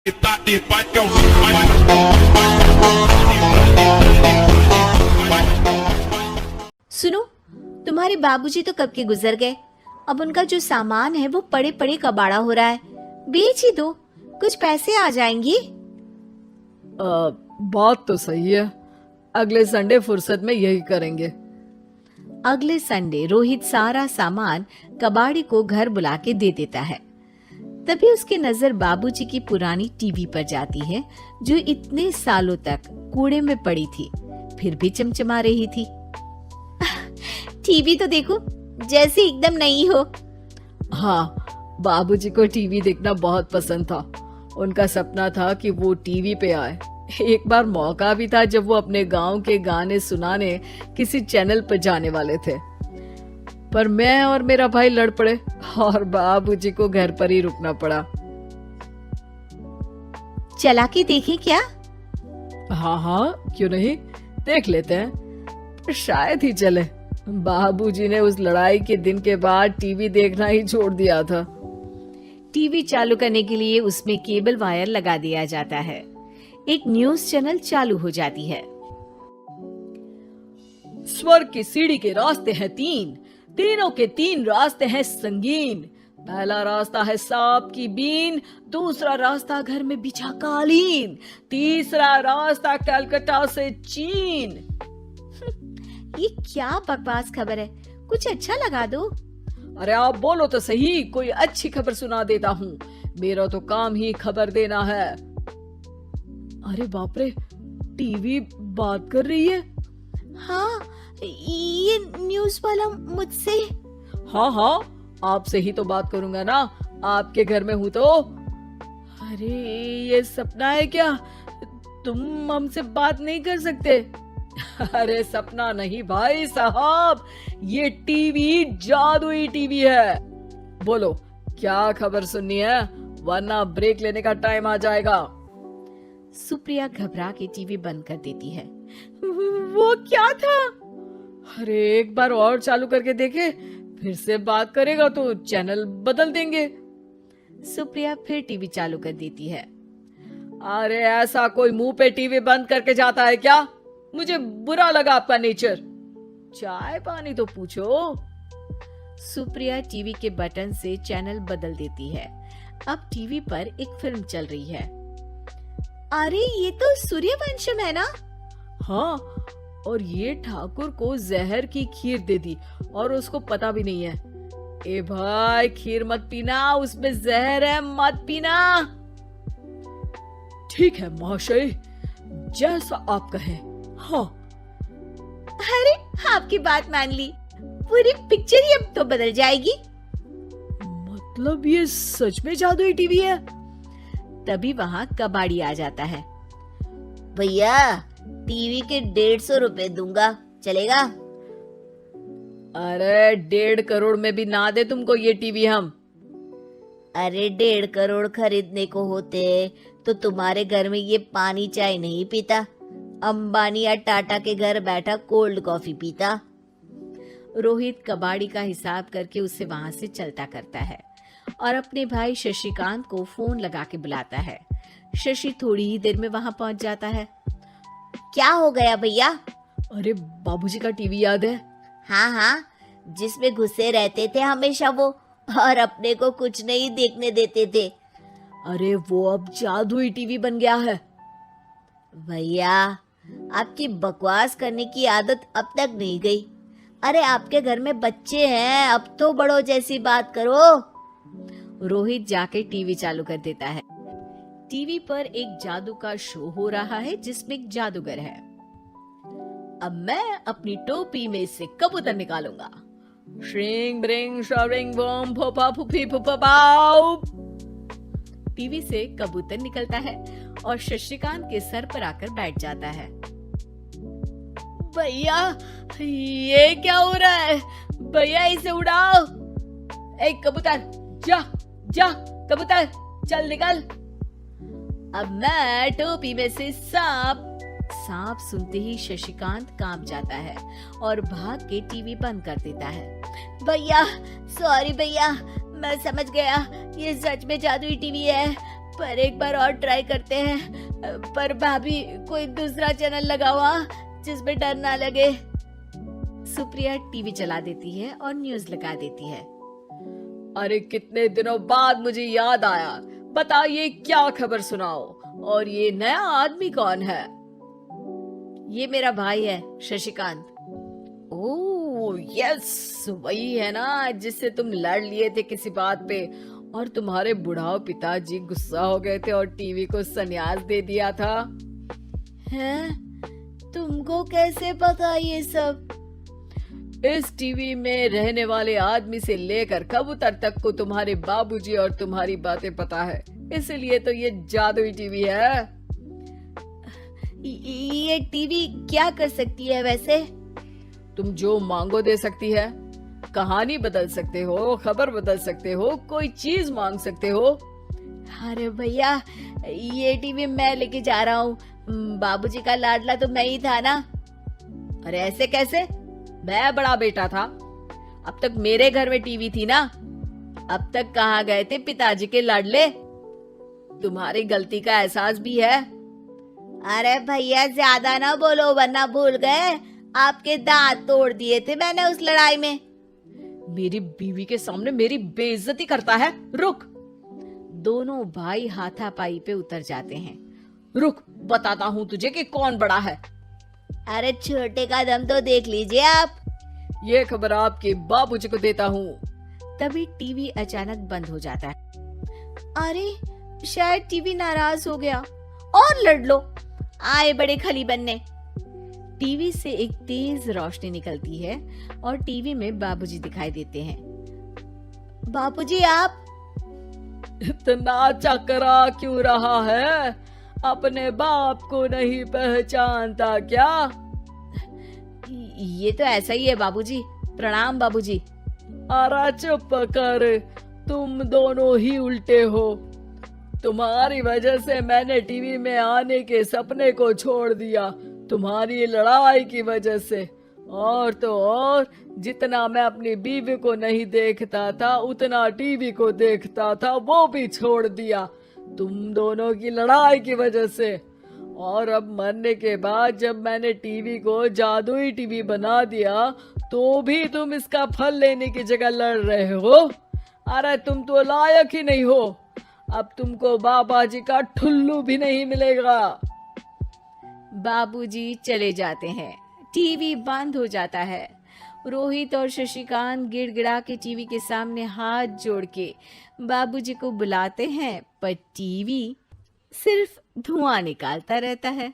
सुनो, तुम्हारे बाबूजी तो कब के गुजर गए। अब उनका जो सामान है वो पड़े पड़े कबाड़ा हो रहा है। बेच ही दो, कुछ पैसे आ जाएंगी। बात तो सही है। अगले संडे फुर्सत में यही करेंगे। अगले संडे रोहित सारा सामान कबाड़ी को घर बुला के दे देता है। तभी उसकी नजर बाबूजी की पुरानी टीवी पर जाती है, जो इतने सालों तक कूड़े में पड़ी थी, फिर भी चमचमा रही थी। टीवी तो देखो, जैसे एकदम नई हो। हाँ, बाबूजी को टीवी देखना बहुत पसंद था। उनका सपना था कि वो टीवी पे आए। एक बार मौका भी था जब वो अपने गांव के गाने सुनाने किसी चैनल पर जाने वाले थे, पर मैं और मेरा भाई लड़ पड़े और बाबूजी को घर पर ही रुकना पड़ा। चला के देखें क्या? हाँ, क्यों नहीं, देख लेते हैं। शायद ही चले। बाबूजी ने उस लड़ाई के दिन के बाद टीवी देखना ही छोड़ दिया था। टीवी चालू करने के लिए उसमें केबल वायर लगा दिया जाता है। एक न्यूज चैनल चालू हो जाती है। स्वर्ग की सीढ़ी के रास्ते हैं तीनों के 3 रास्ते हैं संगीन। पहला रास्ता है सांप की बीन, दूसरा रास्ता घर में बिछा कालीन, तीसरा रास्ता कलकत्ता से चीन। ये क्या बकवास खबर है, कुछ अच्छा लगा दो। अरे आप बोलो तो सही, कोई अच्छी खबर सुना देता हूँ। मेरा तो काम ही खबर देना है। अरे बाप रे, टीवी बात कर रही है। हाँ, ये न्यूज वाला मुझसे। हाँ, आपसे ही तो बात करूंगा ना, आपके घर में हूँ तो। अरे ये सपना है क्या? तुम हमसे बात नहीं कर सकते? अरे सपना नहीं भाई साहब, ये टीवी जादुई टीवी है। बोलो क्या खबर सुननी है, वरना ब्रेक लेने का टाइम आ जाएगा। सुप्रिया घबरा के टीवी बंद कर देती है। वो क्या था? अरे एक बार और चालू करके देखे, फिर से बात करेगा तो चैनल बदल देंगे। सुप्रिया फिर टीवी चालू कर देती है। अरे ऐसा कोई मुंह पे टीवी बंद करके जाता है क्या? मुझे बुरा लगा आपका नेचर। चाय पानी तो पूछो। सुप्रिया टीवी के बटन से चैनल बदल देती है। अब टीवी पर एक फिल्म चल रही है। अरे ये तो सूर्यवंशम है ना? हाँ, और ये ठाकुर को जहर की खीर दे दी और उसको पता भी नहीं है। ए भाई, खीर मत पीना, उसमें जहर है, मत पीना। ठीक है महाशय, जैसा आप कहें। हाँ। अरे आपकी बात मान ली, पूरी पिक्चर ही अब तो बदल जाएगी। मतलब ये सच में जादुई टीवी है? तभी वहाँ कबाड़ी आ जाता है। भैया, टीवी के 150 रुपए दूंगा, चलेगा? अरे 1.5 करोड़ में भी ना दे तुमको ये टीवी हम। अरे 1.5 करोड़ खरीदने को होते तो तुम्हारे घर में ये पानी चाय नहीं पीता, अंबानी या टाटा के घर बैठा कोल्ड कॉफी पीता। रोहित कबाड़ी का हिसाब करके उसे वहां से चलता करता है और अपने भाई शशिकांत को फोन लगा के बुलाता है। शशि थोड़ी ही देर में वहां पहुंच जाता है। क्या हो गया भैया? अरे बाबूजी का टीवी याद है? हाँ, जिसमें घुसे रहते थे हमेशा वो, और अपने को कुछ नहीं देखने देते थे। अरे वो अब जादुई टीवी बन गया है। भैया, आपकी बकवास करने की आदत अब तक नहीं गई। अरे आपके घर में बच्चे हैं, अब तो बड़ों जैसी बात करो। रोहित जाके टीवी चालू कर देता है। टीवी पर एक जादू का शो हो रहा है जिसमें एक जादूगर है। अब मैं अपनी टोपी में से कबूतर निकालूंगा। श्रिंग ब्रिंग शरिंग बम फपा फुफी फुफा पाउ। टीवी से कबूतर निकलता है और शशिकांत के सर पर आकर बैठ जाता है। भैया, ये क्या हो रहा है? भैया इसे उड़ाओ। ए कबूतर, जा कबूतर, चल निकल। अब मैं टोपी में से सांप सुनते ही शशिकांत कांप जाता है और भाग के टीवी बंद कर देता है। भैया, सॉरी भैया, मैं समझ गया ये सच में जादुई टीवी है। पर एक बार और ट्राई करते हैं। पर भाभी कोई दूसरा चैनल लगाओ जिसमें डर ना लगे। सुप्रिया टीवी चला देती है और न्यूज लगा देती है। अरे कितने दिनों बाद मुझे याद आया, बताइए क्या खबर सुनाओ। और ये नया आदमी कौन है? ये मेरा भाई है शशिकांत। ओह यस, वही है ना जिससे तुम लड़ लिए थे किसी बात पे और तुम्हारे बुढ़ाओ पिताजी गुस्सा हो गए थे और टीवी को संन्यास दे दिया था। हैं? तुमको कैसे पता ये सब? इस टीवी में रहने वाले आदमी से लेकर कबूतर तक को तुम्हारे बाबूजी और तुम्हारी बातें पता है, इसलिए तो ये जादुई टीवी है। ये टीवी क्या कर सकती है वैसे? तुम जो मांगो दे सकती है, कहानी बदल सकते हो, खबर बदल सकते हो, कोई चीज मांग सकते हो। अरे भैया, ये टीवी मैं लेके जा रहा हूँ। बाबूजी का लाडला तो मैं ही था ना। अरे ऐसे कैसे? मैं बड़ा बेटा था, अब तक मेरे घर में टीवी थी ना। अब तक कहाँ गए थे पिताजी के लाडले? तुम्हारी गलती का एहसास भी है। अरे भैया ज्यादा ना बोलो वरना भूल गए आपके दांत तोड़ दिए थे मैंने उस लड़ाई में। मेरी बीवी के सामने मेरी बेइज्जती करता है। रुक। दोनों भाई हाथापाई पे उतर जाते हैं। रुक, बताता हूँ तुझे कि कौन बड़ा है। अरे छोटे का दम तो देख लीजिए आप। ये खबर आपके बाबूजी को देता हूँ। तभी टीवी अचानक बंद हो जाता है। अरे शायद टीवी नाराज हो गया। और लड़ लो, आए बड़े खली बनने। टीवी से एक तेज रोशनी निकलती है और टीवी में बाबूजी दिखाई देते हैं। बाबूजी आप इतना चकरा क्यों रहा है? अपने बाप को नहीं पहचानता क्या? ये तो ऐसा ही है बाबूजी। प्रणाम बाबूजी। अरे चुप कर, तुम दोनों ही उल्टे हो। तुम्हारी वजह से मैंने टीवी में आने के सपने को छोड़ दिया, तुम्हारी लड़ाई की वजह से। और तो और, जितना मैं अपनी बीवी को नहीं देखता था उतना टीवी को देखता था, वो भी छोड़ दिया तुम दोनों की लड़ाई की वजह से। और अब मरने के बाद जब मैंने टीवी को जादुई टीवी बना दिया तो भी तुम इसका फल लेने की जगह लड़ रहे हो। अरे तुम तो लायक ही नहीं हो। अब तुमको बाबा जी का ठुल्लू भी नहीं मिलेगा। बाबूजी चले जाते हैं। टीवी बंद हो जाता है। रोहित और शशिकांत गिड़गिड़ा के टीवी के सामने हाथ जोड़ के बाबूजी को बुलाते हैं, पर टीवी सिर्फ धुआं निकालता रहता है।